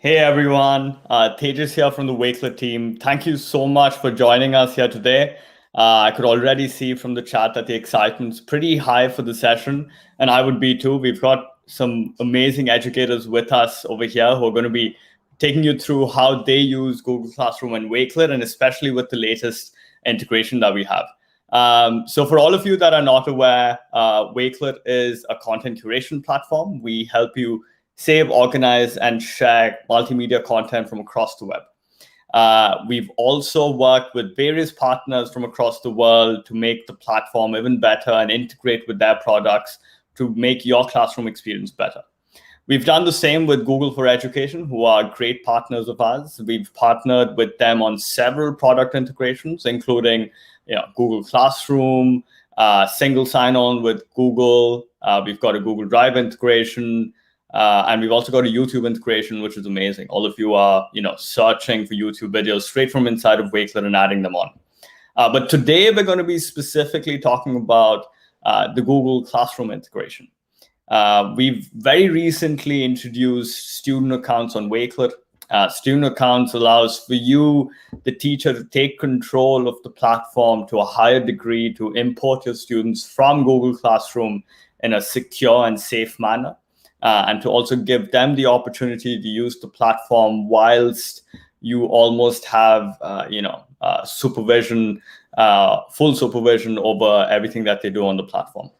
Hey everyone, Tejas here from the Wakelet team. Thank you so much for joining us here today. I could already see from the chat that the excitement's pretty high for the session, and I would be too. We've got some amazing educators with us over here who are going to be taking you through how they use Google Classroom and Wakelet, and especially with the latest integration that we have. So for all of you that are not aware, Wakelet is a content curation platform. We help you save, organize, and share multimedia content from across the web. We've also worked with various partners from across the world to make the platform even better and integrate with their products to make your classroom experience better. We've done the same with Google for Education, who are great partners of ours. We've partnered with them on several product integrations, including Google Classroom, single sign-on with Google. We've got a Google Drive integration, and we've also got a YouTube integration, which is amazing. All of you are, searching for YouTube videos straight from inside of Wakelet and adding them on. But today we're going to be specifically talking about the Google Classroom integration. We've very recently introduced student accounts on Wakelet. Student accounts allows for you, the teacher, to take control of the platform to a higher degree, to import your students from Google Classroom in a secure and safe manner. And to also give them the opportunity to use the platform whilst you almost have, supervision, full supervision over everything that they do on the platform.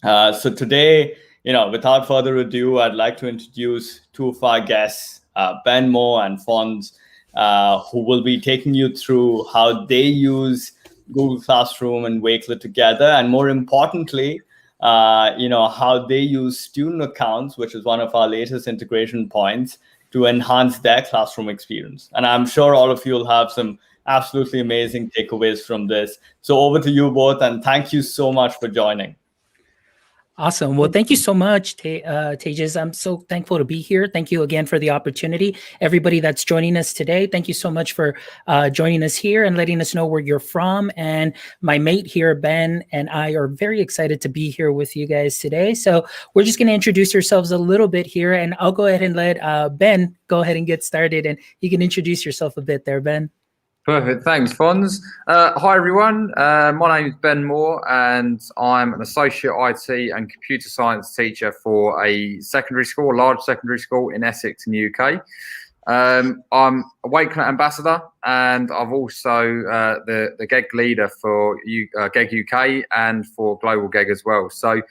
So today, without further ado, I'd like to introduce two of our guests, Ben Moore and Fons, who will be taking you through how they use Google Classroom and Wakelet together, and more importantly, how they use student accounts, which is one of our latest integration points, to enhance their classroom experience. And I'm sure all of you will have some absolutely amazing takeaways from this. So over to you both, and thank you so much for joining. Awesome. Well, thank you so much, Tejas. I'm so thankful to be here. Thank you again for the opportunity. Everybody that's joining us today, thank you so much for joining us here and letting us know where you're from. And my mate here, Ben, and I are very excited to be here with you guys today. So we're just going to introduce yourselves a little bit here, and I'll go ahead and let Ben go ahead and get started, and you can introduce yourself a bit there, Ben. Perfect. Thanks, Fons. Hi, everyone. My name is Ben Moore, and I'm an associate IT and computer science teacher for a secondary school, a large secondary school in Essex in the UK. I'm a Wakelet ambassador, and I've also the GEG leader for GEG UK and for Global GEG as well. So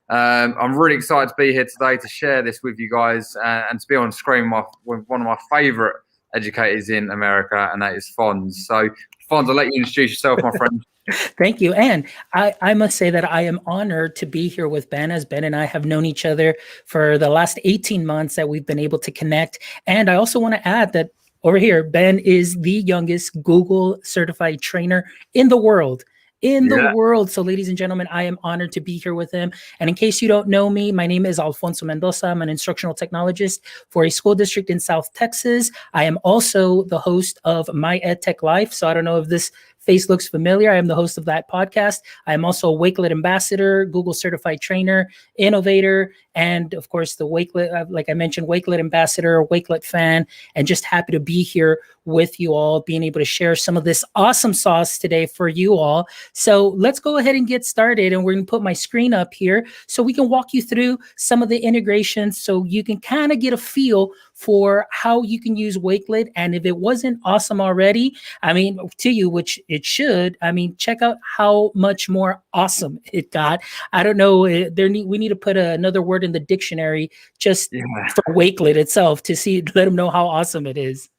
I'm really excited to be here today to share this with you guys and to be on screen with one of my favourite educators in America, and that is Fons. So Fons, I'll let you introduce yourself, my friend. Thank you. And I must say that I am honored to be here with Ben, as Ben and I have known each other for the last 18 months that we've been able to connect. And I also want to add that over here, Ben is the youngest Google certified trainer in the world. The world. So ladies and gentlemen, I am honored to be here with him. And in case you don't know me, my name is Alfonso Mendoza. I'm an instructional technologist for a school district in South Texas. I am also the host of My EdTech Life. So I don't know if this face looks familiar. I am the host of that podcast. I am also a Wakelet ambassador, Google certified trainer, innovator, and of course the Wakelet, like I mentioned, Wakelet ambassador, Wakelet fan, and just happy to be here with you all, being able to share some of this awesome sauce today for you all. So let's go ahead and get started, and we're going to put my screen up here so we can walk you through some of the integrations so you can kind of get a feel for how you can use Wakelet. And if it wasn't awesome already, I mean, to you, which it should, I mean, check out how much more awesome it got. I don't know, we need to put another word in the dictionary just for Wakelet itself to let them know how awesome it is.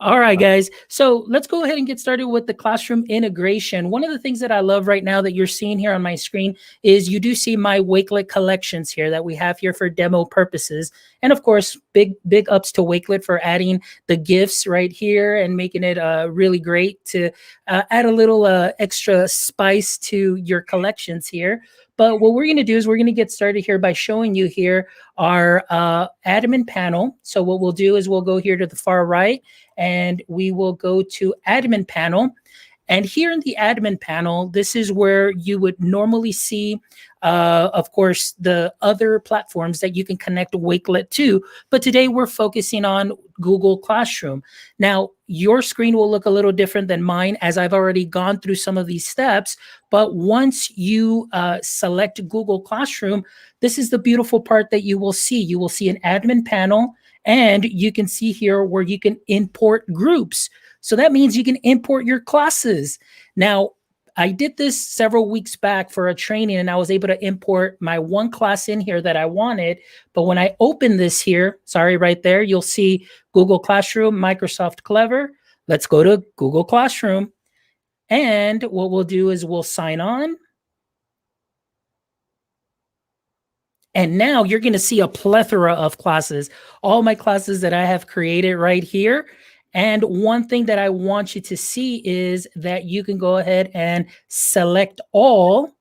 All right, guys. So let's go ahead and get started with the classroom integration. One of the things that I love right now that you're seeing here on my screen is you do see my Wakelet collections here that we have here for demo purposes. And of course, big ups to Wakelet for adding the GIFs right here and making it really great to add a little extra spice to your collections here. But what we're going to do is we're going to get started here by showing you here our admin panel. So what we'll do is we'll go here to the far right, and we will go to admin panel. And here in the admin panel, this is where you would normally see, of course, the other platforms that you can connect Wakelet to. But today we're focusing on Google Classroom. Now, your screen will look a little different than mine, as I've already gone through some of these steps. But once you select Google Classroom, this is the beautiful part that you will see. You will see an admin panel, and you can see here where you can import groups. So that means you can import your classes. Now, I did this several weeks back for a training, and I was able to import my one class in here that I wanted. But when I open this here, sorry, right there, you'll see Google Classroom, Microsoft Clever. Let's go to Google Classroom. And what we'll do is we'll sign on. And now you're going to see a plethora of classes, all my classes that I have created right here. And one thing that I want you to see is that you can go ahead and select all,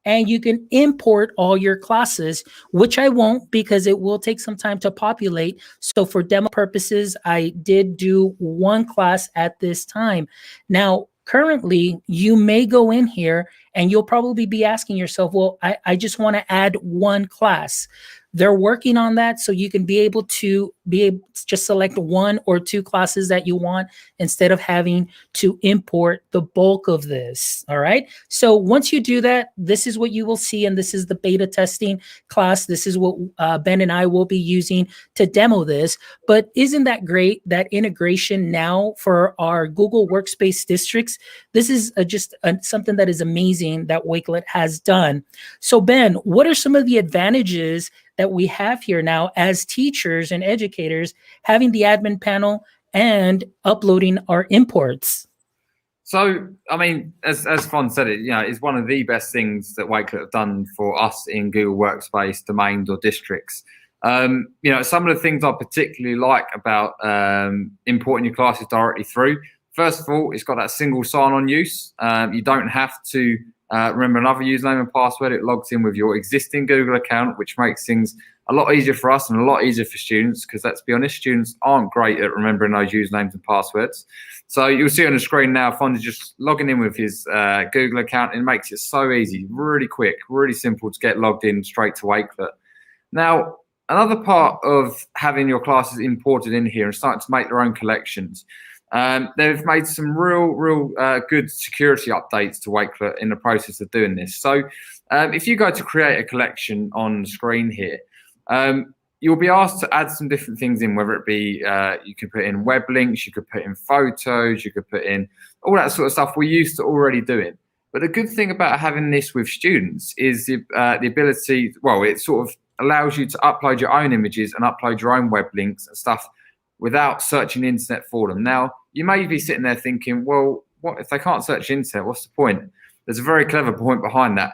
and you can import all your classes, which I won't because it will take some time to populate. So for demo purposes, I did do one class at this time. Now, currently, you may go in here and you'll probably be asking yourself, well, I just want to add one class. They're working on that, so you can be able to just select one or two classes that you want instead of having to import the bulk of this. All right. So once you do that, this is what you will see, and this is the beta testing class. This is what Ben and I will be using to demo this. But isn't that great, that integration now for our Google Workspace districts? This is just something that is amazing that Wakelet has done. So Ben, what are some of the advantages that we have here now as teachers and educators, having the admin panel and uploading our imports? So, I mean, as Fon said, it's one of the best things that Wakelet have done for us in Google Workspace domains or districts. Some of the things I particularly like about importing your classes directly through. First of all, it's got that single sign-on use. You don't have to remember another username and password. It logs in with your existing Google account, which makes things a lot easier for us and a lot easier for students, because let's be honest, students aren't great at remembering those usernames and passwords. So you'll see on the screen now, Fon is just logging in with his Google account, and it makes it so easy, really quick, really simple to get logged in straight to Wakelet. Now, another part of having your classes imported in here and starting to make their own collections, they've made some real good security updates to Wakelet in the process of doing this. So if you go to create a collection on the screen here, you'll be asked to add some different things in, whether it be you can put in web links, you could put in photos, you could put in all that sort of stuff we're used to already doing. But the good thing about having this with students is the ability, well, it sort of allows you to upload your own images and upload your own web links and stuff without searching the internet for them. Now, you may be sitting there thinking, well, what if they can't search the internet? What's the point? There's a very clever point behind that.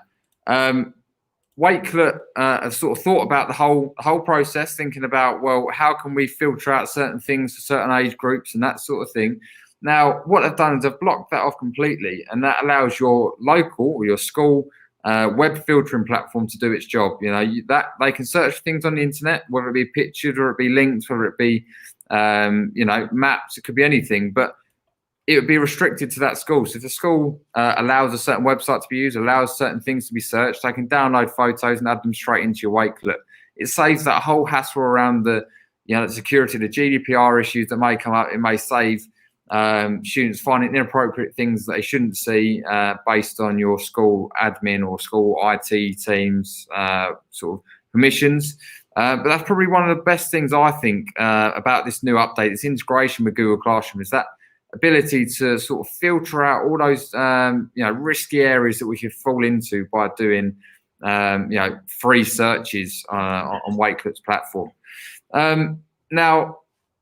Wakelet have sort of thought about the whole process, thinking about, well, how can we filter out certain things for certain age groups and that sort of thing. Now, what they've done is they've blocked that off completely, and that allows your local or your school web filtering platform to do its job. That they can search things on the internet, whether it be pictures or it be links, whether it be maps, it could be anything, but it would be restricted to that school. So if the school allows a certain website to be used, allows certain things to be searched, they can download photos and add them straight into your Wakelet. It saves that whole hassle around the security, the GDPR issues that may come up. It may save students finding inappropriate things that they shouldn't see based on your school admin or school IT team's sort of permissions. But that's probably one of the best things I think about this new update, this integration with Google Classroom, is that ability to sort of filter out all those risky areas that we could fall into by doing free searches on Wakelet's platform. Now,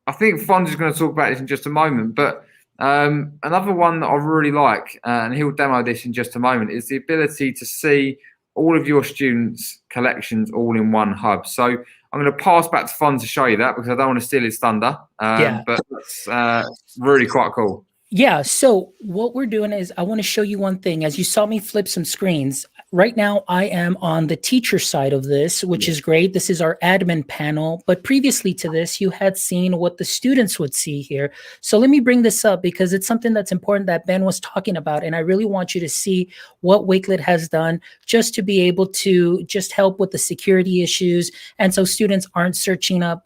I think Fonz is going to talk about this in just a moment, but another one that I really like, and he'll demo this in just a moment, is the ability to see all of your students' collections all in one hub. So I'm going to pass back to Fon to show you that, because I don't want to steal his thunder. But it's really quite cool. Yeah, so what we're doing is I want to show you one thing. As you saw me flip some screens, Right now, I am on the teacher side of this, which is great. This is our admin panel. But previously to this, you had seen what the students would see here. So let me bring this up because it's something that's important that Ben was talking about. And I really want you to see what Wakelet has done just to be able to just help with the security issues. And so students aren't searching up,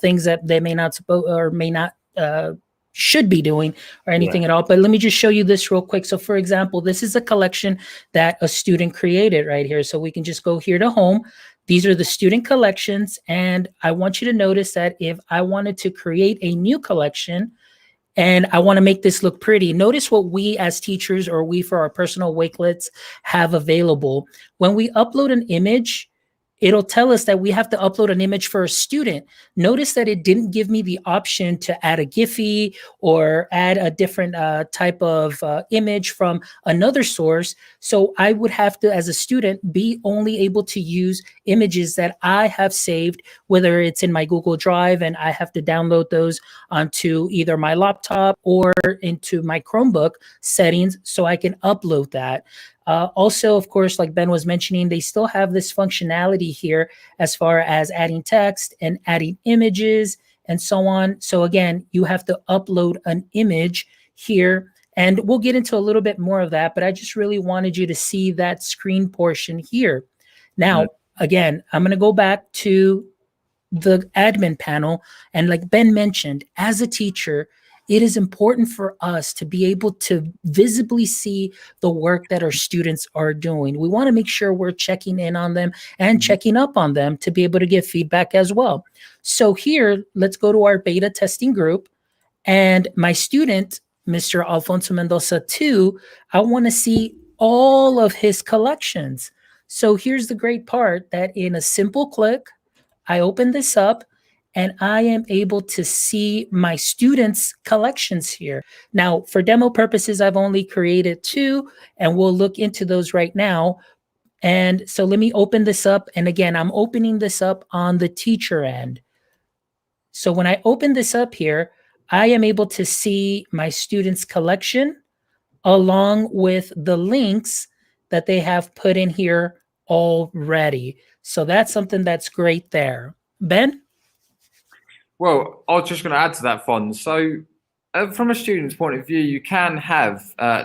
things that they may not suppose or may not should be doing or anything at all. But let me just show you this real quick. So for example, this is a collection that a student created right here. So we can just go here to home. These are the student collections. And I want you to notice that if I wanted to create a new collection and I want to make this look pretty, notice what we as teachers or we for our personal Wakelets have available. When we upload an image, it'll tell us that we have to upload an image for a student. Notice that it didn't give me the option to add a Giphy or add a different type of image from another source. So I would have to, as a student, be only able to use images that I have saved, whether it's in my Google Drive and I have to download those onto either my laptop or into my Chromebook settings so I can upload that. Also, of course, like Ben was mentioning, they still have this functionality here as far as adding text and adding images and so on. So again, you have to upload an image here, and we'll get into a little bit more of that, but I just really wanted you to see that screen portion here. Now, again, I'm going to go back to the admin panel. And like Ben mentioned, as a teacher, it is important for us to be able to visibly see the work that our students are doing. We want to make sure we're checking in on them and checking up on them to be able to give feedback as well. So here, let's go to our beta testing group. And my student, Mr. Alfonso Mendoza 2, I want to see all of his collections. So here's the great part that in a simple click, I open this up and I am able to see my students' collections here. Now, for demo purposes, I've only created 2, and we'll look into those right now. And so let me open this up. And again, I'm opening this up on the teacher end. So when I open this up here, I am able to see my students' collection along with the links that they have put in here already. So that's something that's great there. Ben? Well, I was just going to add to that, Fon. So from a student's point of view, you can have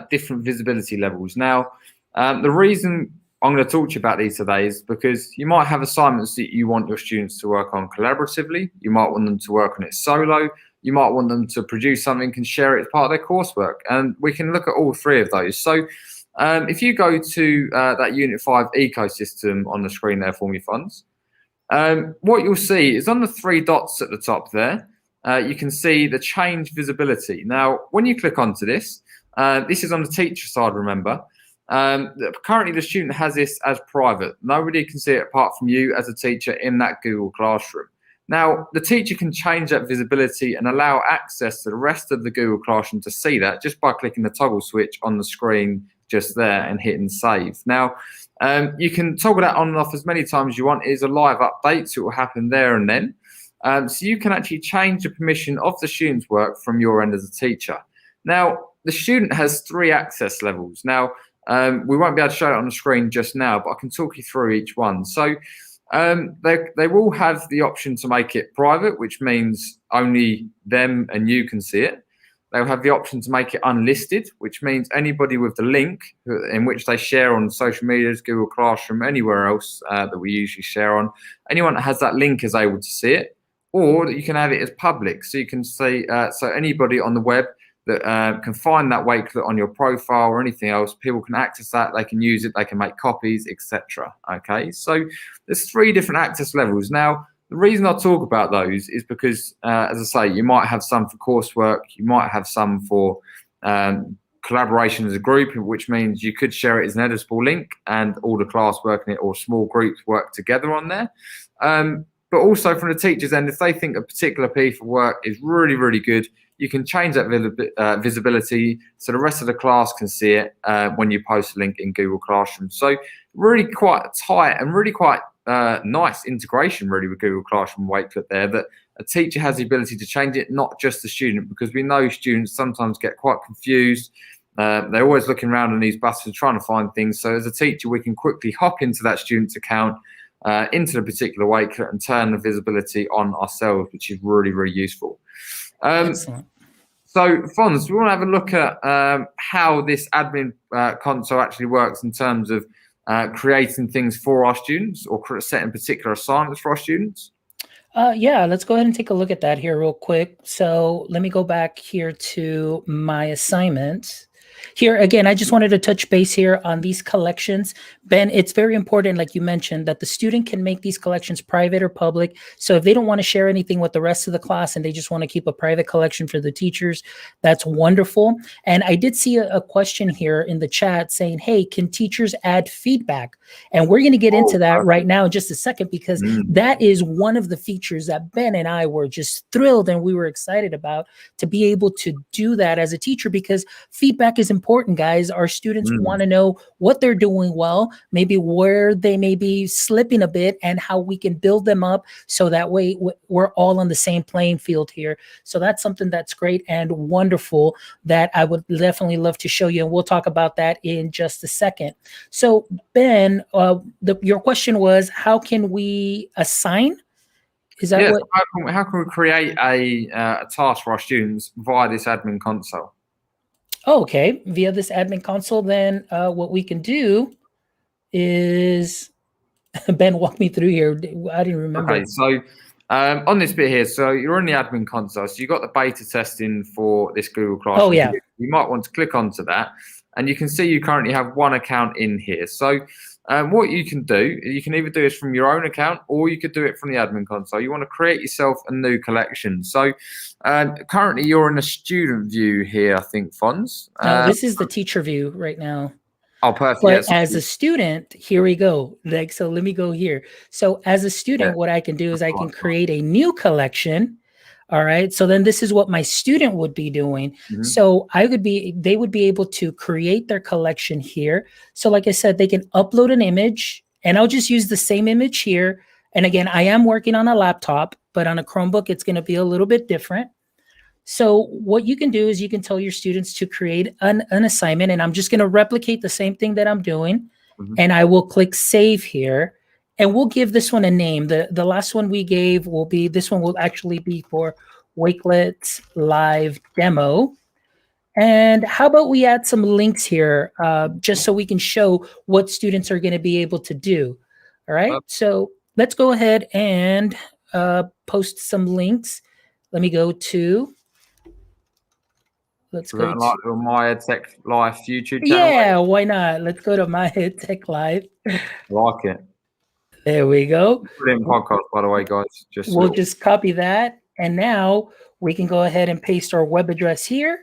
different visibility levels. Now, the reason I'm going to talk to you about these today is because you might have assignments that you want your students to work on collaboratively. You might want them to work on it solo. You might want them to produce something and share it as part of their coursework. And we can look at all 3 of those. So if you go to that Unit 5 ecosystem on the screen there for me, Fons, what you'll see is on the 3 dots at the top there, you can see the change visibility. Now, when you click onto this, this is on the teacher side, remember. Currently, the student has this as private. Nobody can see it apart from you as a teacher in that Google Classroom. Now, the teacher can change that visibility and allow access to the rest of the Google Classroom to see that just by clicking the toggle switch on the screen just there and hitting save. Now, you can toggle that on and off as many times as you want. It is a live update, so it will happen there and then. So you can actually change the permission of the student's work from your end as a teacher. Now, the student has 3 access levels. Now, we won't be able to show it on the screen just now, but I can talk you through each one. So they will have the option to make it private, which means only them and you can see it. They'll have the option to make it unlisted, which means anybody with the link in which they share on social medias, Google Classroom, anywhere else that we usually share on, anyone that has that link is able to see it. Or you can have it as public. So you can say, so anybody on the web that can find that Wakelet on your profile or anything else, people can access that, they can use it, they can make copies, etc. Okay, so there's 3 different access levels. Now, the reason I talk about those is because, as I say, you might have some for coursework, you might have some for collaboration as a group, which means you could share it as an editable link and all the class work in it or small groups work together on there. But also from the teacher's end, if they think a particular piece of work is really, really good, you can change that visibility so the rest of the class can see it when you post a link in Google Classroom. So really quite tight and really quite nice integration really with Google Classroom Wakelet there, that a teacher has the ability to change it, not just the student, because we know students sometimes get quite confused They're always looking around on these buttons, trying to find things. So as a teacher, we can quickly hop into that student's account, into the particular Wakelet, and turn the visibility on ourselves, which is really, really useful. Excellent. So, Fons, we want to have a look at how this admin console actually works in terms of creating things for our students, or setting particular assignments for our students. Yeah, let's go ahead and take a look at that here real quick. So let me go back here to my assignment. Here, again, I just wanted to touch base here on these collections. Ben, it's very important, like you mentioned, that the student can make these collections private or public. So if they don't want to share anything with the rest of the class and they just want to keep a private collection for the teachers, that's wonderful. And I did see a question here in the chat saying, hey, can teachers add feedback? And we're going to get into that right now in just a second, because that is one of the features that Ben and I were just thrilled and we were excited about, to be able to do that as a teacher, because feedback is important, guys. Our students want to know what they're doing well, maybe where they may be slipping a bit, and how we can build them up so that way we're all on the same playing field here. So that's something that's great and wonderful that I would definitely love to show you, and we'll talk about that in just a second. So Ben, your question was, how can we assign? Is that what? How can we create a task for our students via this admin console? Oh, okay, via this admin console, then what we can do is, Ben, walk me through here. I didn't remember. Okay, so on this bit here, so you're on the admin console, so you've got the beta testing for this Google Classroom. Oh, yeah. You might want to click onto that, and you can see you currently have one account in here. So what you can do, you can either do this from your own account, or you could do it from the admin console. You want to create yourself a new collection. So currently you're in a student view here, I think, Fons. No, this is the teacher view right now. Oh, perfect. But as a student, here we go. Like, so let me go here. So as a student, what I can do is I can create a new collection. All right. So then this is what my student would be doing. So they would be able to create their collection here. So like I said, they can upload an image, and I'll just use the same image here. And again, I am working on a laptop, but on a Chromebook, it's going to be a little bit different. So what you can do is you can tell your students to create an assignment, and I'm just going to replicate the same thing that I'm doing, and I will click save here, and we'll give this one a name. The last one we gave will be, this one will actually be for Wakelet Live Demo. And how about we add some links here, just so we can show what students are going to be able to do. All right. So let's go ahead and post some links. Let me go to, let's go to My Tech Live YouTube channel. Yeah, why not? Let's go to My Tech Live. Like it. There we go. Brilliant podcast, by the way, guys. We'll just copy that, and now we can go ahead and paste our web address here.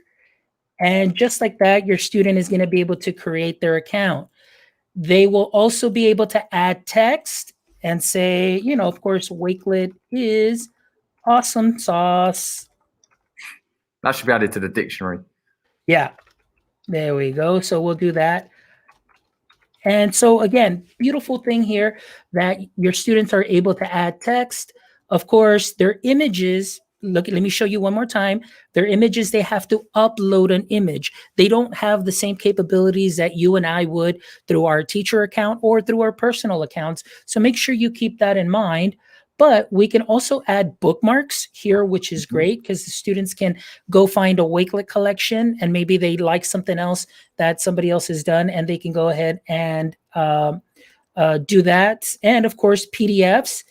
And just like that, your student is going to be able to create their account. They will also be able to add text and say, you know, of course, Wakelet is awesome sauce. That should be added to the dictionary. Yeah, there we go. So we'll do that. And so again, beautiful thing here that your students are able to add text. Of course, their images, look, let me show you one more time. Their images, they have to upload an image. They don't have the same capabilities that you and I would through our teacher account or through our personal accounts. So make sure you keep that in mind. But we can also add bookmarks here, which is great because the students can go find a Wakelet collection, and maybe they like something else that somebody else has done, and they can go ahead and do that. And of course, PDFs.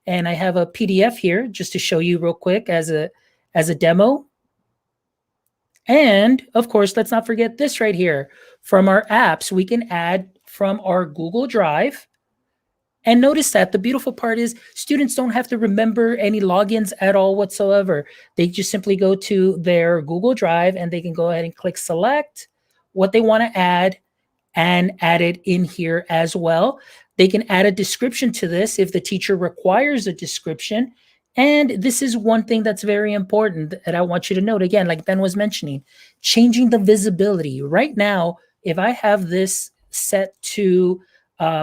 And I have a PDF here just to show you real quick as a demo. And of course, let's not forget this right here. From our apps, we can add from our Google Drive. And notice that the beautiful part is students don't have to remember any logins at all whatsoever. They just simply go to their Google Drive and they can go ahead and click select what they want to add and add it in here as well. They can add a description to this if the teacher requires a description. And this is one thing that's very important that I want you to note. Again, like Ben was mentioning, changing the visibility. Right now, if I have this set to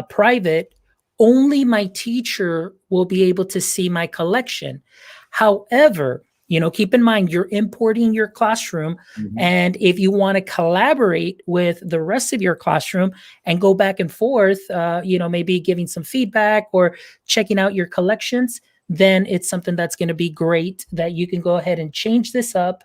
private, only my teacher will be able to see my collection. However, Keep in mind you're importing your classroom. And if you want to collaborate with the rest of your classroom and go back and forth, maybe giving some feedback or checking out your collections, then it's something that's going to be great that you can go ahead and change this up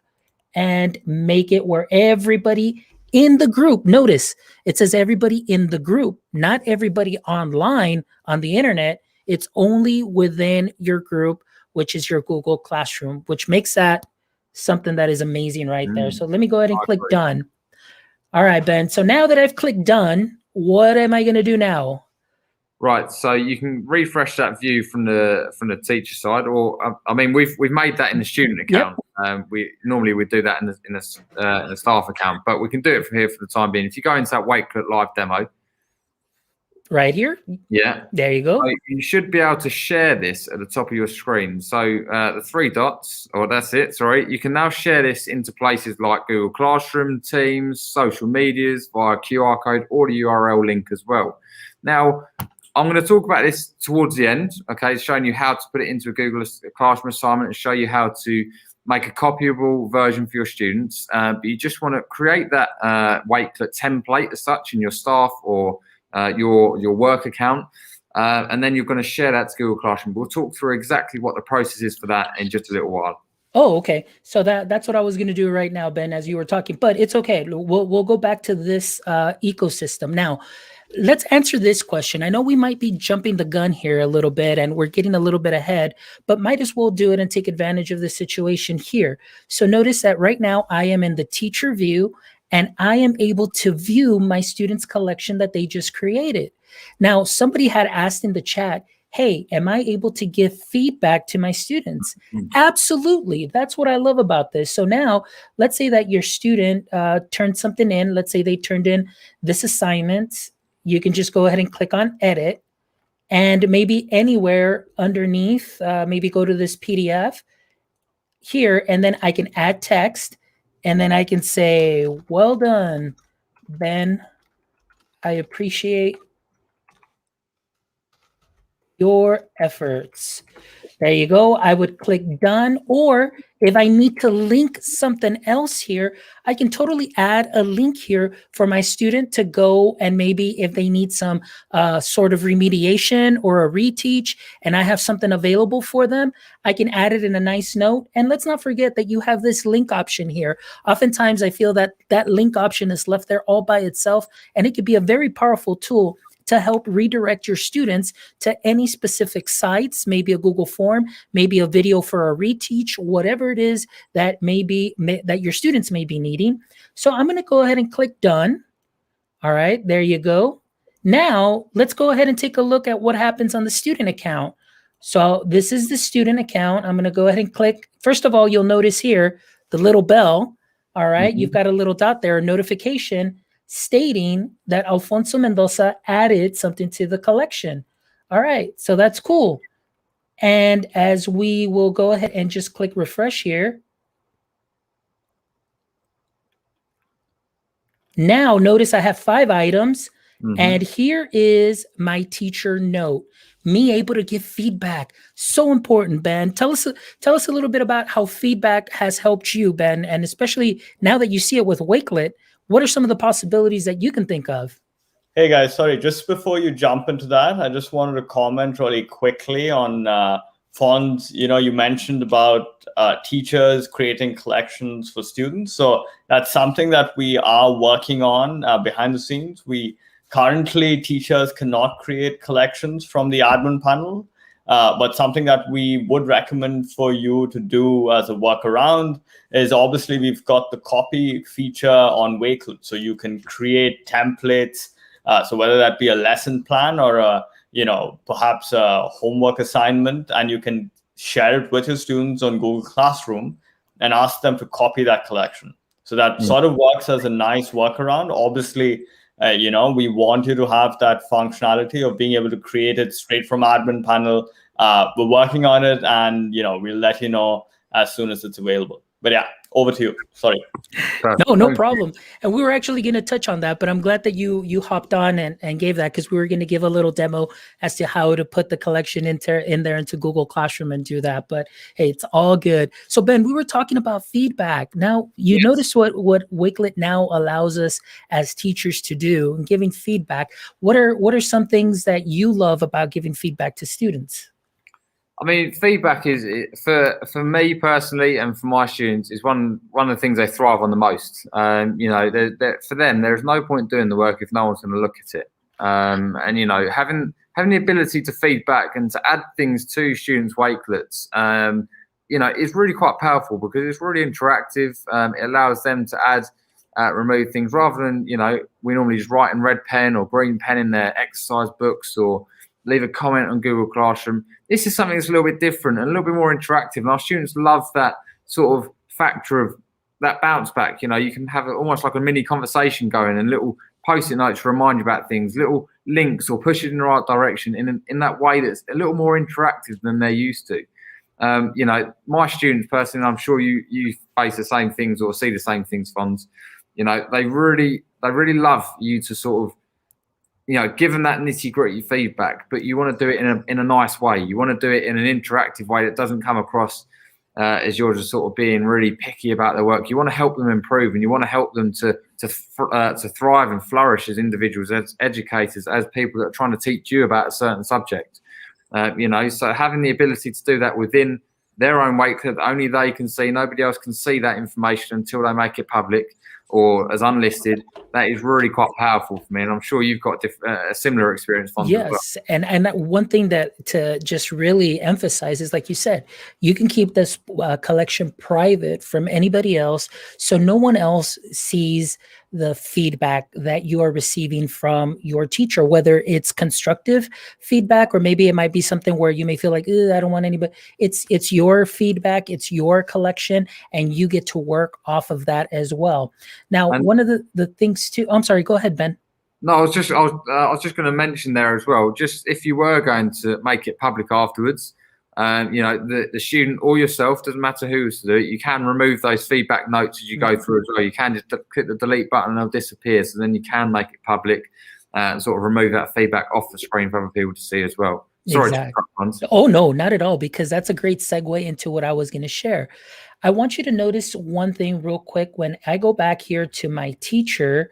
and make it where everybody in the group, notice it says everybody in the group, not everybody online on the internet. It's only within your group, which is your Google Classroom, which makes that something that is amazing right there. So let me go ahead and click done. All right, Ben. So now that I've clicked done, what am I going to do now? Right, so you can refresh that view from the teacher side, or I mean, we've made that in the student account. Yep. We normally do that in the staff account, but we can do it from here for the time being. If you go into that Wakelet live demo, right here, yeah, there you go. So you should be able to share this at the top of your screen. So the three dots, or that's it. Sorry, you can now share this into places like Google Classroom, Teams, social medias via QR code or the URL link as well. Now, I'm going to talk about this towards the end, okay, showing you how to put it into a Google Classroom assignment and show you how to make a copyable version for your students. But you just want to create that Wakelet template as such in your staff or your work account, and then you're going to share that to Google Classroom. We'll talk through exactly what the process is for that in just a little while. Oh, okay. So that's what I was going to do right now, Ben, as you were talking. But it's okay. We'll go back to this ecosystem now. Let's answer this question. I know we might be jumping the gun here a little bit and we're getting a little bit ahead, but might as well do it and take advantage of the situation here. So notice that right now I am in the teacher view and I am able to view my students' collection that they just created. Now, somebody had asked in the chat, hey, am I able to give feedback to my students? Absolutely. That's what I love about this. So now let's say that your student turned something in. Let's say they turned in this assignment. You can just go ahead and click on edit and maybe anywhere underneath, maybe go to this PDF here, and then I can add text and then I can say, well done, Ben. I appreciate your efforts. There you go. I would click done, or if I need to link something else here, I can totally add a link here for my student to go and maybe if they need some sort of remediation or a reteach and I have something available for them, I can add it in a nice note. And let's not forget that you have this link option here. Oftentimes I feel that that link option is left there all by itself, and it could be a very powerful tool to help redirect your students to any specific sites, maybe a Google form, maybe a video for a reteach, whatever it is that that your students may be needing. So I'm going to go ahead and click done. All right, there you go. Now let's go ahead and take a look at what happens on the student account. So this is the student account. I'm going to go ahead and click. First of all, you'll notice here the little bell. All right, you've got a little dot there, a notification stating that Alfonso Mendoza added something to the collection. All right, so that's cool. And as we will go ahead and just click refresh here. Now notice I have 5 items, and here is my teacher note. Me able to give feedback. So important, Ben. Tell us a little bit about how feedback has helped you, Ben, and especially now that you see it with Wakelet, what are some of the possibilities that you can think of? Hey guys, sorry, just before you jump into that, I just wanted to comment really quickly on Fonz. You mentioned about teachers creating collections for students. So that's something that we are working on behind the scenes. Currently, teachers cannot create collections from the admin panel, but something that we would recommend for you to do as a workaround is obviously we've got the copy feature on Wakelet, so you can create templates. So whether that be a lesson plan or perhaps a homework assignment, and you can share it with your students on Google Classroom and ask them to copy that collection. So that sort of works as a nice workaround. Obviously, we want you to have that functionality of being able to create it straight from admin panel. We're working on it, and we'll let you know as soon as it's available. But yeah, over to you. Sorry. No problem. And we were actually going to touch on that, but I'm glad that you hopped on and gave that, because we were going to give a little demo as to how to put the collection in there into Google Classroom and do that. But hey, it's all good. So Ben, we were talking about feedback. Now you notice what Wakelet now allows us as teachers to do and giving feedback. What are some things that you love about giving feedback to students? I mean, feedback is for me personally and for my students is one of the things they thrive on the most. You know, for them, there's no point doing the work if no one's going to look at it. And you know, having the ability to feedback and to add things to students' Wakelets, you know, is really quite powerful because it's really interactive. It allows them to add, remove things rather than, you know, we normally just write in red pen or green pen in their exercise books or leave a comment on Google Classroom. This is something that's a little bit different and a little bit more interactive. And our students love that sort of factor of that bounce back. You know, you can have almost like a mini conversation going and little post-it notes to remind you about things, little links or push it in the right direction in that way that's a little more interactive than they're used to. You know, my students personally, I'm sure you face the same things or see the same things, Fonz. You know, they really love you to sort of, you know, give them that nitty-gritty feedback, but you want to do it in a nice way. You want to do it in an interactive way that doesn't come across as you're just sort of being really picky about their work. You want to help them improve, and you want to help them to thrive and flourish as individuals, as educators, as people that are trying to teach you about a certain subject. You know, so having the ability to do that within their own Wakelet, only they can see, nobody else can see that information until they make it public or as unlisted, that is really quite powerful for me. And I'm sure you've got a similar experience, Fonz. Yes. Well. And that one thing that to just really emphasize is, like you said, you can keep this collection private from anybody else, so no one else sees the feedback that you are receiving from your teacher, whether it's constructive feedback or maybe it might be something where you may feel like, I don't want anybody. It's your feedback, it's your collection, and you get to work off of that as well. Now, one of the things too, I'm sorry, go ahead, Ben. No, I was just going to mention there as well, just if you were going to make it public afterwards, you know, the student or yourself, doesn't matter who's to do it, you can remove those feedback notes as you go through as well. You can just click the delete button and they'll disappear. So then you can make it public and sort of remove that feedback off the screen for other people to see as well. Sorry. Exactly. Oh, no, not at all, because that's a great segue into what I was going to share. I want you to notice one thing real quick. When I go back here to my teacher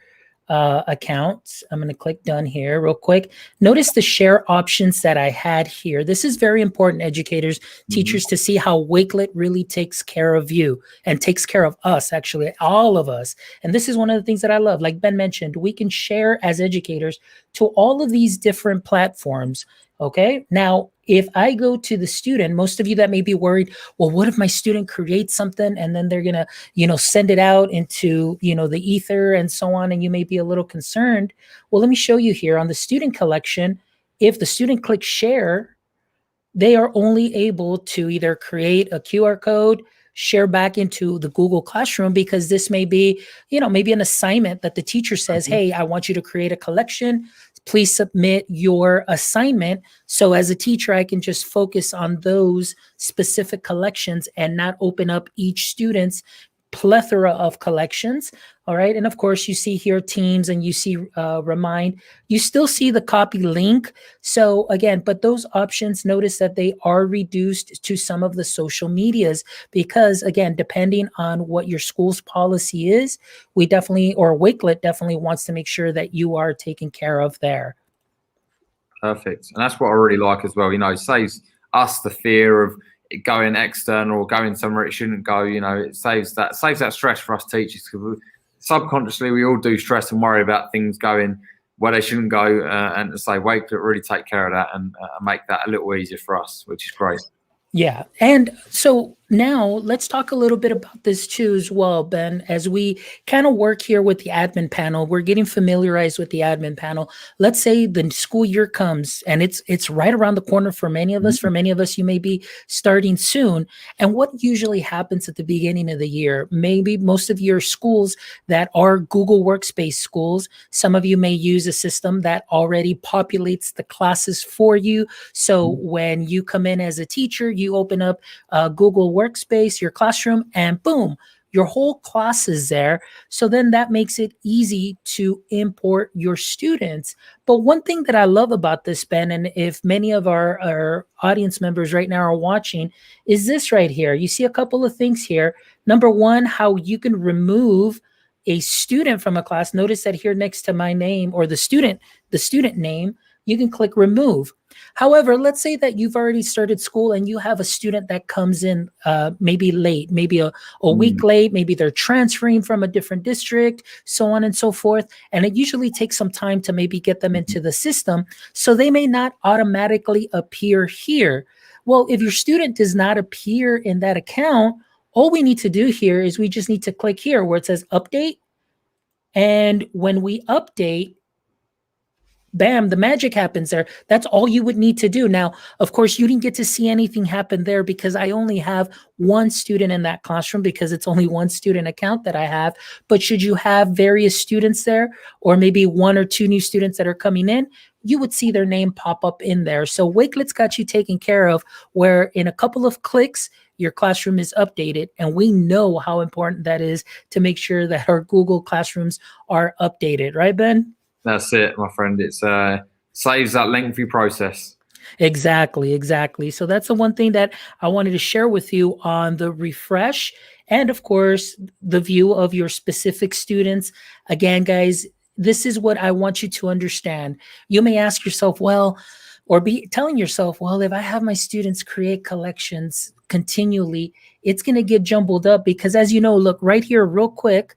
account, I'm going to click done here real quick. Notice the share options that I had here. This is very important, educators, teachers, to see how Wakelet really takes care of you and takes care of us, actually, all of us. And this is one of the things that I love. Like Ben mentioned, we can share as educators to all of these different platforms. Okay. Now, if I go to the student, most of you that may be worried, well, what if my student creates something and then they're going to, you know, send it out into, you know, the ether and so on, and you may be a little concerned. Well, let me show you here on the student collection. If the student clicks share, they are only able to either create a QR code, share back into the Google Classroom, because this may be, you know, maybe an assignment that the teacher says, hey, I want you to create a collection. Please submit your assignment. So as a teacher, I can just focus on those specific collections and not open up each student's plethora of collections. All right. And of course, you see here Teams and you see Remind. You still see the copy link. So again, but those options, notice that they are reduced to some of the social medias, because again, depending on what your school's policy is, we definitely, or Wakelet definitely wants to make sure that you are taken care of there. Perfect. And that's what I really like as well. You know, it saves us the fear of it going external or going somewhere it shouldn't go. You know, it saves that stress for us teachers, because subconsciously we all do stress and worry about things going where they shouldn't go, and to say Wakelet really take care of that and make that a little easier for us, which is great. Yeah. And so now let's talk a little bit about this too as well, Ben, as we kind of work here with the admin panel. We're getting familiarized with the admin panel. Let's say the school year comes and it's right around the corner for many of us. For many of us, you may be starting soon. And what usually happens at the beginning of the year, maybe most of your schools that are Google Workspace schools, some of you may use a system that already populates the classes for you. So when you come in as a teacher, you open up Google workspace, your classroom, and boom, your whole class is there. So then that makes it easy to import your students. But one thing that I love about this, Ben, and if many of our audience members right now are watching, is this right here. You see a couple of things here. Number one, how you can remove a student from a class. Notice that here next to my name or the student name, you can click remove. However, let's say that you've already started school and you have a student that comes in maybe late, maybe a week late, maybe they're transferring from a different district, so on and so forth. And it usually takes some time to maybe get them into the system. So they may not automatically appear here. Well, if your student does not appear in that account, all we need to do here is we just need to click here where it says update. And when we update, bam, the magic happens there. That's all you would need to do. Now, of course, you didn't get to see anything happen there because I only have one student in that classroom because it's only one student account that I have. But should you have various students there, or maybe one or two new students that are coming in, you would see their name pop up in there. So Wakelet's got you taken care of, where in a couple of clicks, your classroom is updated. And we know how important that is to make sure that our Google Classrooms are updated. Right, Ben? That's it, my friend. It's saves that lengthy process. Exactly. So that's the one thing that I wanted to share with you on the refresh. And of course, the view of your specific students. Again, guys, this is what I want you to understand. You may ask yourself, well, or be telling yourself, well, if I have my students create collections continually, it's going to get jumbled up because, as you know, look right here real quick,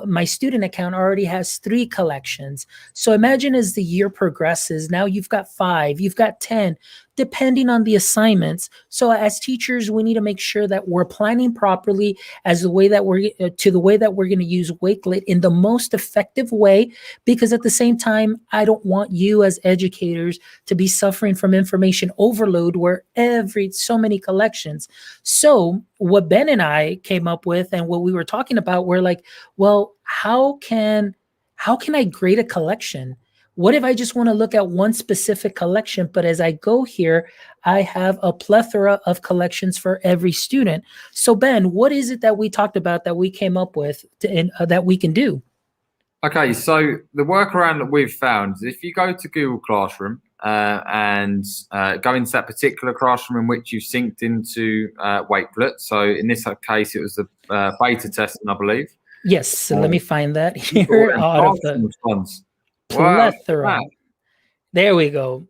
my student account already has 3 collections. So imagine as the year progresses, now you've got 5, you've got 10, depending on the assignments. So as teachers, we need to make sure that we're planning properly as the way that we're going to use Wakelet in the most effective way, because at the same time, I don't want you as educators to be suffering from information overload where so many collections. So what Ben and I came up with and what we were talking about, we're like, well, how can I grade a collection? What if I just want to look at one specific collection, but as I go here, I have a plethora of collections for every student. So Ben, what is it that we talked about that we came up with that we can do? Okay, so the workaround that we've found is if you go to Google Classroom and go into that particular classroom in which you synced into Wakelet. So in this case, it was the beta testing, I believe. Yes, so let me find that here out of the plethora. Wow. There we go.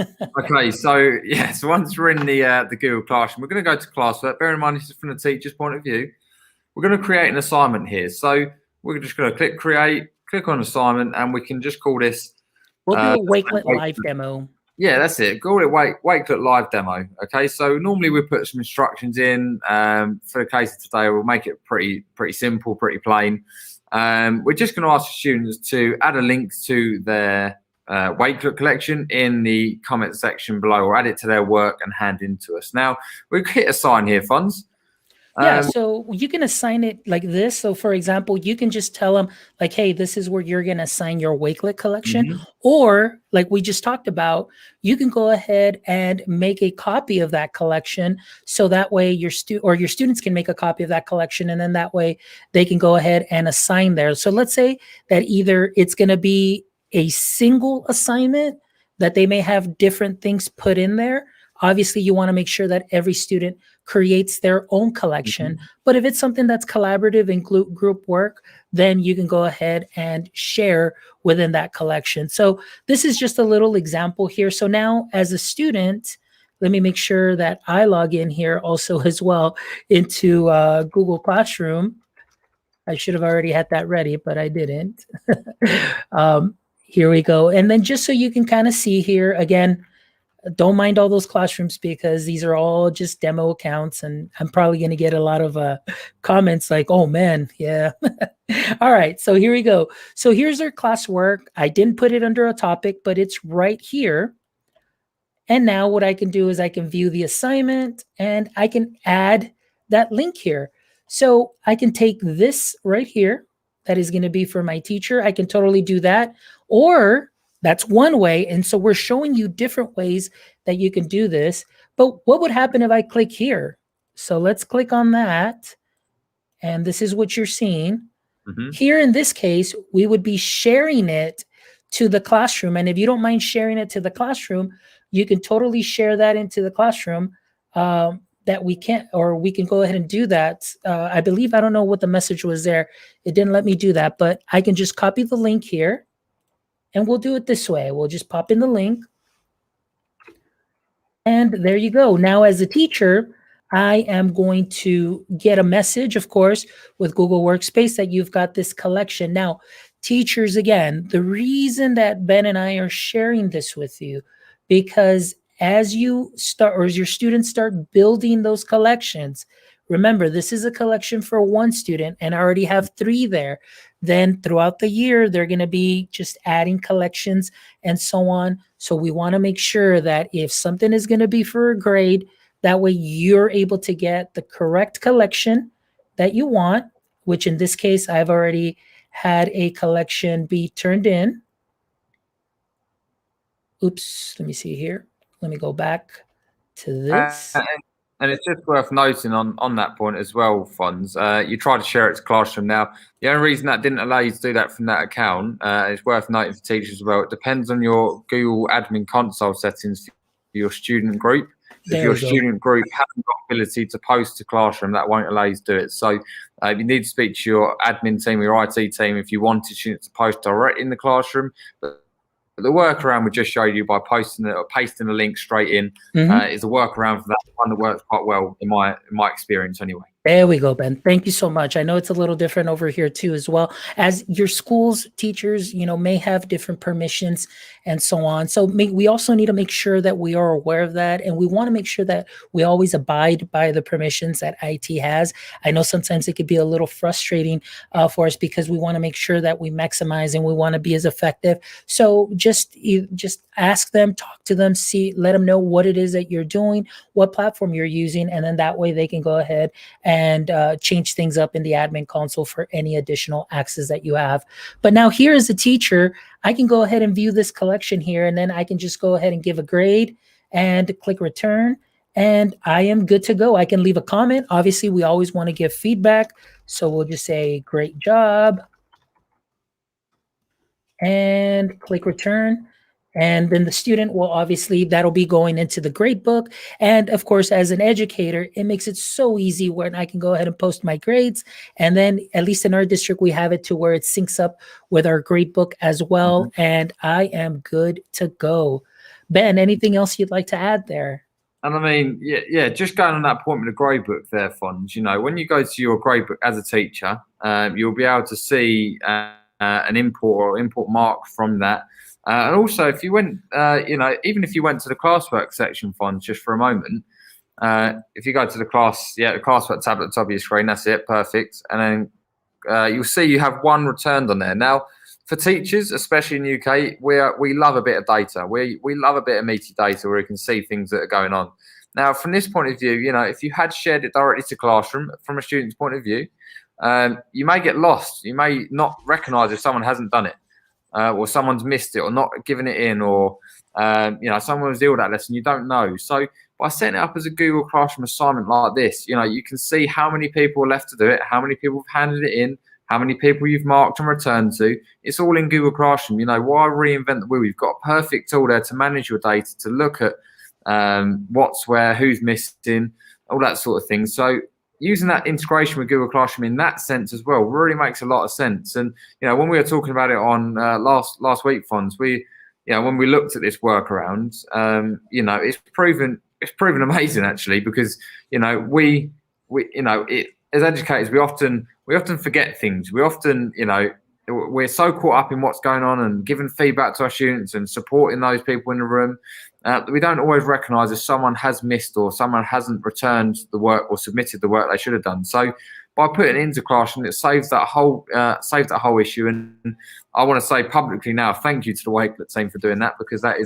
Okay, so so once we're in the Google Classroom, we're going to go to classwork. Bear in mind, this is from the teacher's point of view. We're going to create an assignment here. So we're just going to click on assignment, and we can just call this. We'll do a Wakelet live demo. Yeah, that's it. Call it Wakelet live demo. Okay, so normally we put some instructions in. For the case of today, we'll make it pretty simple, pretty plain. We're just going to ask the students to add a link to their Wakelet collection in the comment section below, or add it to their work and hand in to us. Now, we hit assign here, Fonz. Yeah, so you can assign it like this. So for example, you can just tell them like, hey, this is where you're going to assign your Wakelet collection. Or like we just talked about, you can go ahead and make a copy of that collection. So that way your students can make a copy of that collection. And then that way they can go ahead and assign there. So let's say that either it's going to be a single assignment that they may have different things put in there. Obviously, you want to make sure that every student creates their own collection. But if it's something that's collaborative and group work, then you can go ahead and share within that collection. So this is just a little example here. So now as a student, let me make sure that I log in here also as well into Google Classroom. I should have already had that ready, but I didn't. Here we go. And then just so you can kind of see here, again, don't mind all those classrooms because these are all just demo accounts, and I'm probably going to get a lot of comments like, oh man, yeah. All right, so here we go. So here's our classwork. I didn't put it under a topic, but it's right here. And now what I can do is I can view the assignment and I can add that link here. So I can take this right here. That is going to be for my teacher. I can totally do that. Or that's one way. And so we're showing you different ways that you can do this. But what would happen if I click here? So let's click on that. And this is what you're seeing. Mhm. Here in this case, we would be sharing it to the classroom. And if you don't mind sharing it to the classroom, you can totally share that into the classroom. That we can't, or we can go ahead and do that. I believe, I don't know what the message was there. It didn't let me do that, but I can just copy the link here and we'll do it this way. We'll just pop in the link. And there you go. Now, as a teacher, I am going to get a message, of course, with Google Workspace that you've got this collection. Now, teachers, again, the reason that Ben and I are sharing this with you, because as you start, or as your students start building those collections, remember, this is a collection for one student, and I already have 3 there. Then throughout the year, they're going to be just adding collections and so on. So we want to make sure that if something is going to be for a grade, that way you're able to get the correct collection that you want, which in this case, I've already had a collection be turned in. Oops, let me see here. Let me go back to this. And it's just worth noting on that point as well, Fonz. You try to share it to Classroom. Now, the only reason that didn't allow you to do that from that account, it's worth noting for teachers as well, it depends on your Google Admin Console settings for your student group. If your student group hasn't got ability to post to Classroom, that won't allow you to do it. So you need to speak to your admin team, your IT team, if you wanted students to post directly in the Classroom. But the workaround we just showed you by posting it or pasting a link straight in is a workaround for that one that works quite well in my experience anyway. There we go, Ben. Thank you so much. I know it's a little different over here too, as well. As your schools, teachers, may have different permissions and so on. So we also need to make sure that we are aware of that. And we want to make sure that we always abide by the permissions that IT has. I know sometimes it could be a little frustrating for us because we want to make sure that we maximize and we want to be as effective. So just ask them, talk to them, let them know what it is that you're doing, what platform you're using, and then that way they can go ahead and change things up in the admin console for any additional access that you have. But now here as a teacher, I can go ahead and view this collection here, and then I can just go ahead and give a grade and click return, and I am good to go. I can leave a comment. Obviously, we always want to give feedback, so we'll just say great job and click return. And then the student will obviously, that'll be going into the grade book. And of course, as an educator, it makes it so easy when I can go ahead and post my grades. And then at least in our district, we have it to where it syncs up with our grade book as well. And I am good to go. Ben, anything else you'd like to add there? And I mean, yeah, just going on that point with the grade book there, Fonz, when you go to your grade book as a teacher, you'll be able to see an import mark from that. And also, if you went, even if you went to the classwork section, Fonz, just for a moment, if you go to the classwork tab at the top of your screen, that's it, perfect. And then you'll see you have 1 returned on there. Now, for teachers, especially in the UK, we love a bit of data. We love a bit of meaty data where you can see things that are going on. Now, from this point of view, if you had shared it directly to Classroom, from a student's point of view, you may get lost. You may not recognise if someone hasn't done it. Or someone's missed it or not given it in, or someone was ill that lesson, you don't know. So by setting it up as a Google Classroom assignment like this, you can see how many people are left to do it, how many people have handed it in, how many people you've marked and returned to. It's all in Google Classroom. Why reinvent the wheel? You've got a perfect tool there to manage your data, to look at what's where, who's missing, all that sort of thing. So using that integration with Google Classroom in that sense as well really makes a lot of sense. And when we were talking about it on last week, Fonz, when we looked at this workaround, it's proven amazing actually, because as educators we often forget things. We often we're so caught up in what's going on and giving feedback to our students and supporting those people in the room that we don't always recognise if someone has missed or someone hasn't returned the work or submitted the work they should have done. So by putting it into Classroom, it saves that whole issue. And I want to say publicly now, thank you to the Wakelet team for doing that, because that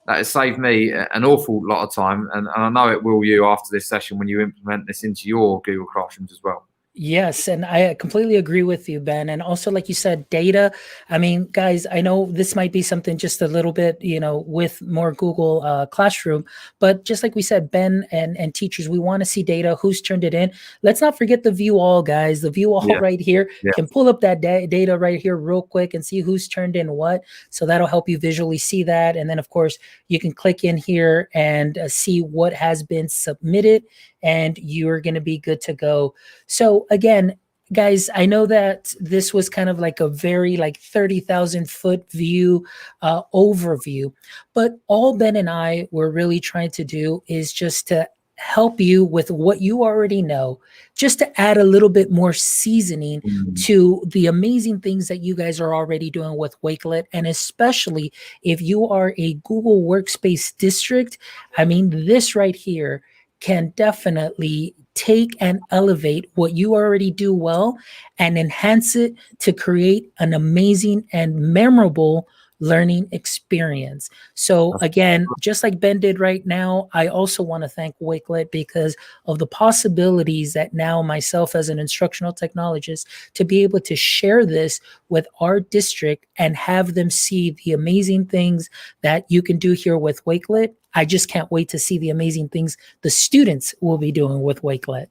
has saved me an awful lot of time, and I know it will you after this session when you implement this into your Google Classrooms as well. Yes, and I completely agree with you, Ben. And also, like you said, data. I mean, guys, I know this might be something just a little bit, with more Google Classroom, but just like we said, Ben and teachers, we want to see data, who's turned it in. Let's not forget the view all, guys. The view all Yeah. right here Yeah. can pull up that data right here real quick and see who's turned in what. So that'll help you visually see that. And then, of course, you can click in here and see what has been submitted, and you're going to be good to go. So again, guys, I know that this was kind of like a very 30,000 foot view overview, but all Ben and I were really trying to do is just to help you with what you already know, just to add a little bit more seasoning to the amazing things that you guys are already doing with Wakelet. And especially if you are a Google Workspace district, I mean, this right here can definitely take and elevate what you already do well and enhance it to create an amazing and memorable learning experience. So again, just like Ben did right now, I also want to thank Wakelet because of the possibilities that now myself as an instructional technologist to be able to share this with our district and have them see the amazing things that you can do here with Wakelet. I just can't wait to see the amazing things the students will be doing with Wakelet.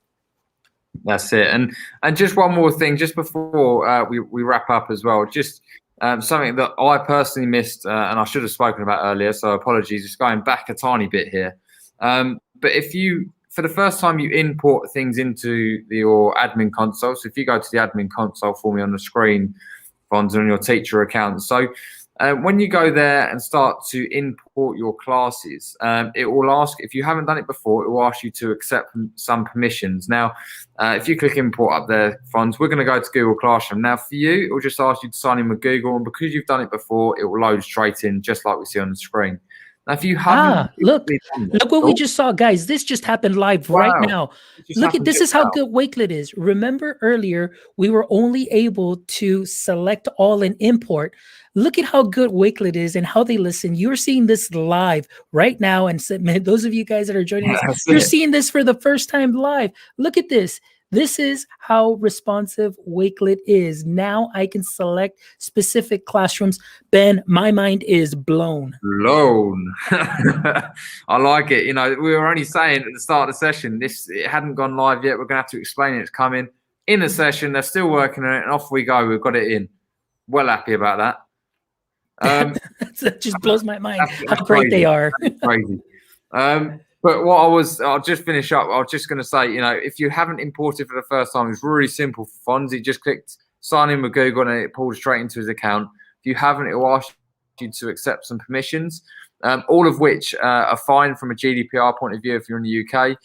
That's it. And just one more thing, just before we wrap up as well, just something that I personally missed and I should have spoken about earlier, so apologies, just going back a tiny bit here. But if you, for the first time, you import things into your admin console, so if you go to the admin console for me on the screen, Fonz, on your teacher account. So when you go there and start to import your classes, it will ask, if you haven't done it before, it will ask you to accept some permissions. Now, if you click import up there, Fonz, we're going to go to Google Classroom. Now, for you, it will just ask you to sign in with Google, and because you've done it before, it will load straight in, just like we see on the screen. Now, if you haven't, look what we just saw, guys. This just happened live right now. Look at this is how good Wakelet is. Remember earlier, we were only able to select all and import. Look at how good Wakelet is and how they listen. You're seeing this live right now. And those of you guys that are joining us, you're seeing this for the first time live. Look at this. This is how responsive Wakelet is. Now I can select specific classrooms. Ben, my mind is blown. I like it. You know, we were only saying at the start of the session, it hadn't gone live yet. We're going to have to explain it. It's coming in the session. They're still working on it, and off we go. We've got it in. Well happy about that. That just blows my mind how great they are. Crazy. But I'll just finish up. I was just going to say, you know, if you haven't imported for the first time, it's really simple for Fonzie. Just clicked sign in with Google and it pulls straight into his account. If you haven't, it will ask you to accept some permissions, all of which are fine from a GDPR point of view if you're in the UK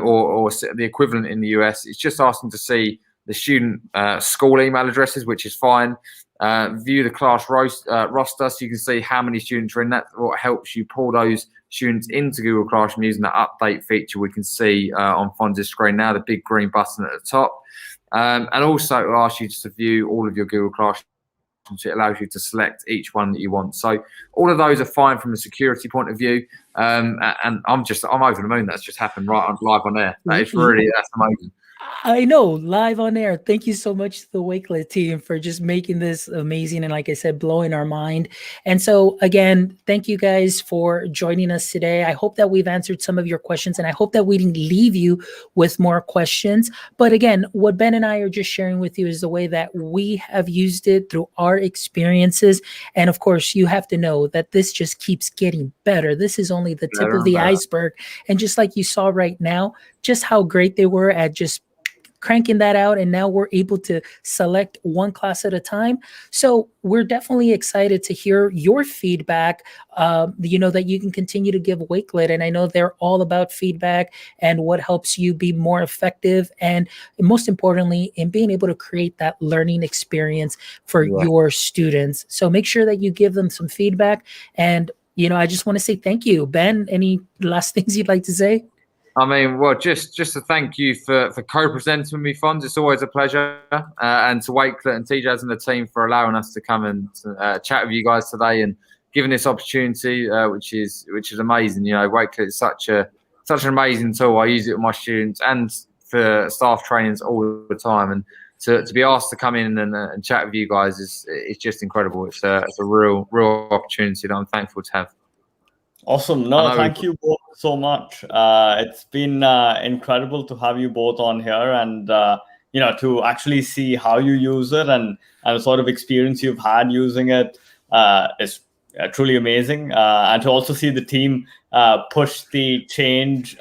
or the equivalent in the US. It's just asking to see the student school email addresses, which is fine. View the class roster so you can see how many students are in that. What helps you pull those students into Google Classroom using the update feature we can see on Fonz's screen now, the big green button at the top. And also it will ask you to view all of your Google Classroom, so it allows you to select each one that you want. So all of those are fine from a security point of view. And I'm over the moon. That's just happened live on air. That's amazing. I know, live on air. Thank you so much to the Wakelet team for just making this amazing and, like I said, blowing our mind. And so, again, thank you guys for joining us today. I hope that we've answered some of your questions, and I hope that we didn't leave you with more questions. But again, what Ben and I are just sharing with you is the way that we have used it through our experiences. And of course, you have to know that this just keeps getting better. This is only the tip of the iceberg. And just like you saw right now, just how great they were at just cranking that out, and now we're able to select one class at a time. So we're definitely excited to hear your feedback, that you can continue to give Wakelet. And I know they're all about feedback and what helps you be more effective, and most importantly, in being able to create that learning experience for your students. So make sure that you give them some feedback. And, I just want to say thank you. Ben, any last things you'd like to say? I mean, well, just to thank you for co-presenting with me, Fonz. It's always a pleasure. And to Wakelet and TJaz and the team for allowing us to come and chat with you guys today and giving this opportunity, which is amazing. Wakelet is such an amazing tool. I use it with my students and for staff trainings all the time, and to be asked to come in and chat with you guys is just incredible. It's a real opportunity that I'm thankful to have. Awesome. No, thank you both so much. It's been incredible to have you both on here, and to actually see how you use it and the sort of experience you've had using it is truly amazing. And to also see the team push the change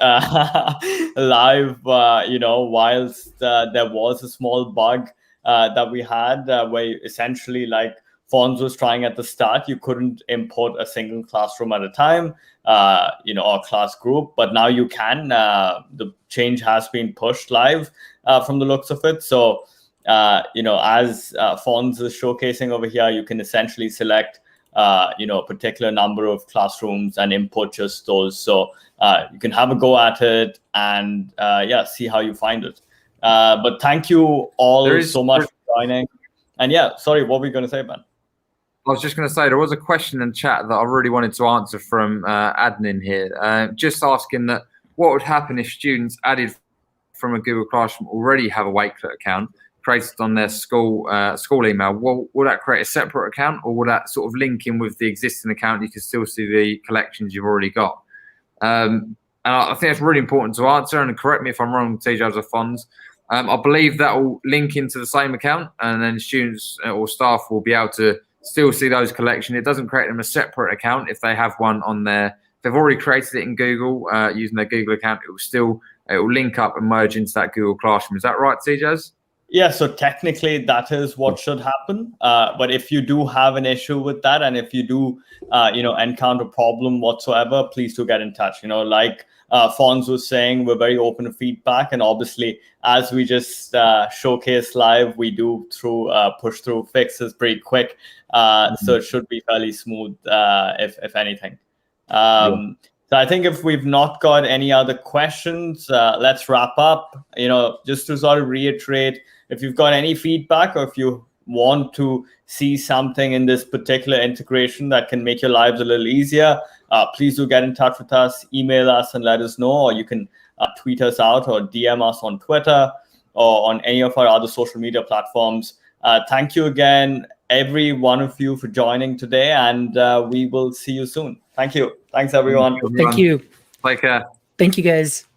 live, whilst there was a small bug that we had where essentially, like Fons was trying at the start, you couldn't import a single classroom at a time, or class group, but now you can. The change has been pushed live from the looks of it. So, as Fons is showcasing over here, you can essentially select a particular number of classrooms and import just those. So you can have a go at it and see how you find it. But thank you all so much for joining. And sorry, what were you going to say, Ben? I was just going to say there was a question in chat that I really wanted to answer from admin here, just asking that what would happen if students added from a Google Classroom already have a Wakelet account created on their school email. Will that create a separate account, or will that sort of link in with the existing account? You can still see the collections you've already got. And I think it's really important to answer, and correct me if I'm wrong, TJ, or Fons. I believe that will link into the same account, and then students or staff will be able to still see those collections. It doesn't create them a separate account if they have one on there. If they've already created it in Google using their Google account, it will link up and merge into that Google Classroom. Is that right, TJ? Yeah, so technically that is what should happen. But if you do have an issue with that, and if you do, encounter a problem whatsoever, please do get in touch. Like Fons was saying, we're very open to feedback, and obviously, as we just showcased live, we do push through fixes pretty quick, so it should be fairly smooth, if anything. So I think if we've not got any other questions, let's wrap up. Just to sort of reiterate, if you've got any feedback, or if you want to see something in this particular integration that can make your lives a little easier, please do get in touch with us, email us and let us know, or you can tweet us out or DM us on Twitter or on any of our other social media platforms. Thank you again, every one of you, for joining today, and we will see you soon. Thank you. Thanks, everyone. Thank you. Take care. Thank you, guys.